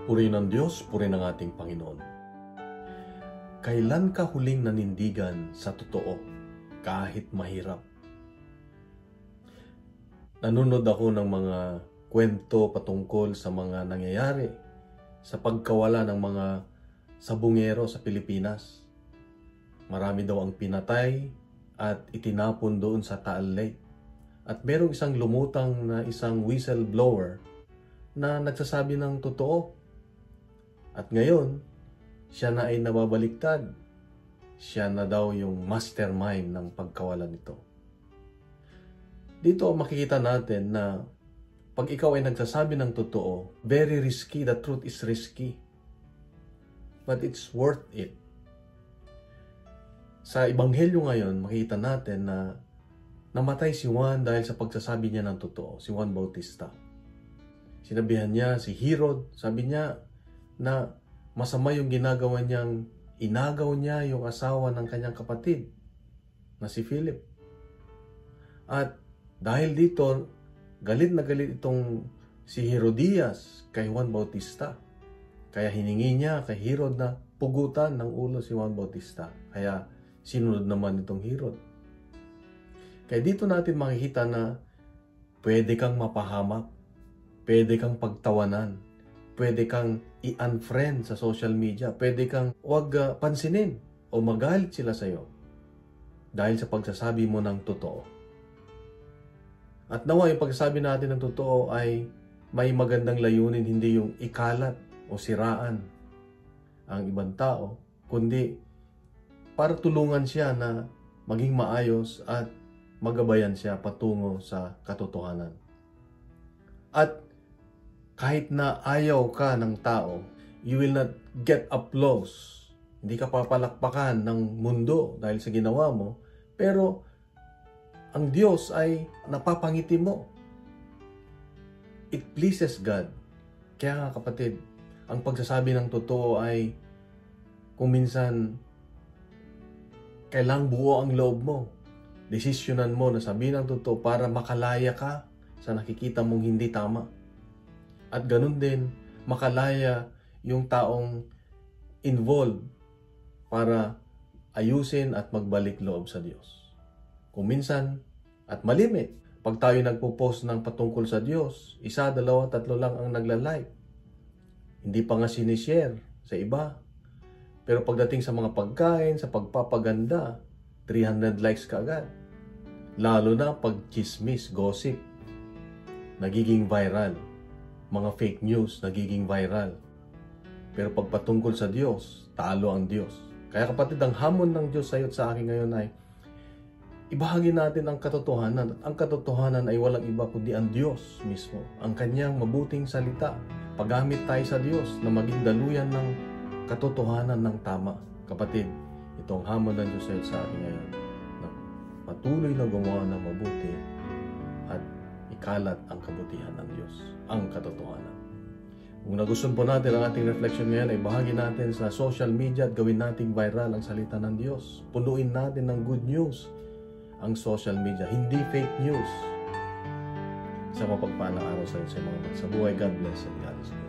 Puri ng Diyos, puri ng ating Panginoon. Kailan ka huling nanindigan sa totoo kahit mahirap? Nanonood ako ng mga kwento patungkol sa mga nangyayari sa pagkawala ng mga sabungero sa Pilipinas. Marami daw ang pinatay at itinapon doon sa Taal Lake. At merong isang lumutang na isang whistleblower na nagsasabi ng totoo. At ngayon, siya na ay nababaliktad. Siya na daw yung mastermind ng pagkawalan nito. Dito makikita natin na pag ikaw ay nagsasabi ng totoo, very risky. The truth is risky. But it's worth it. Sa Ebanghelyo ngayon, makikita natin na namatay si Juan dahil sa pagsasabi niya ng totoo, si Juan Bautista. Sinabihan niya si Herod, sabi niya na masama yung ginagawa niyang inagaw niya yung asawa ng kanyang kapatid na si Philip. At dahil dito, galit na galit itong si Herodias kay Juan Bautista. Kaya hiningi niya kay Herod na pugutan ng ulo si Juan Bautista. Kaya sinunod naman itong Herod. Kaya dito natin makikita na pwede kang mapahamak, pwede kang pagtawanan, pwede kang i-unfriend sa social media, pwede kang huwag pansinin o magalit sila sa iyo dahil sa pagsasabi mo ng totoo. At nawa yung pagsasabi natin ng totoo ay may magandang layunin, hindi yung ikalat o siraan ang ibang tao, kundi para tulungan siya na maging maayos at magabayan siya patungo sa katotohanan. At kahit na ayaw ka ng tao, you will not get applause. Hindi ka papalakpakan ng mundo dahil sa ginawa mo, pero ang Diyos ay napapangiti mo. It pleases God. Kaya nga kapatid, ang pagsasabi ng totoo ay kung minsan kailangang buo ang loob mo. Desisyonan mo na sabihin ang totoo para makalaya ka sa nakikita mong hindi tama. At ganun din, makalaya yung taong involved para ayusin at magbalik loob sa Diyos. Kung minsan, at malimit, pag tayo nagpo-post ng patungkol sa Diyos, 1, 2, 3 lang ang nagla-like. Hindi pa nga sinishare sa iba. Pero pagdating sa mga pagkain, sa pagpapaganda, 300 likes ka agad. Lalo na pag chismis, gossip, nagiging viral. Mga fake news, nagiging viral. Pero pag patungkol sa Diyos, talo ang Diyos. Kaya kapatid, ang hamon ng Diyos sa iyo at sa akin ngayon ay ibahagi natin ang katotohanan. At ang katotohanan ay walang iba kundi ang Diyos mismo. Ang kanyang mabuting salita. Paggamit tayo sa Diyos na maging daluyan ng katotohanan ng tama. Kapatid, itong hamon ng Diyos sa iyo at sa akin ngayon na patuloy na gumawa ng mabuti at ikalat ang kabutihan ng Diyos, ang katotohanan. Kung nagustuhan po natin ang ating reflection ngayon, ay bahagi natin sa social media at gawin nating viral ang salita ng Diyos. Punuin natin ng good news ang social media, hindi fake news. Sa mapagpalang araw sa mga magsabuhay. God bless and God is good.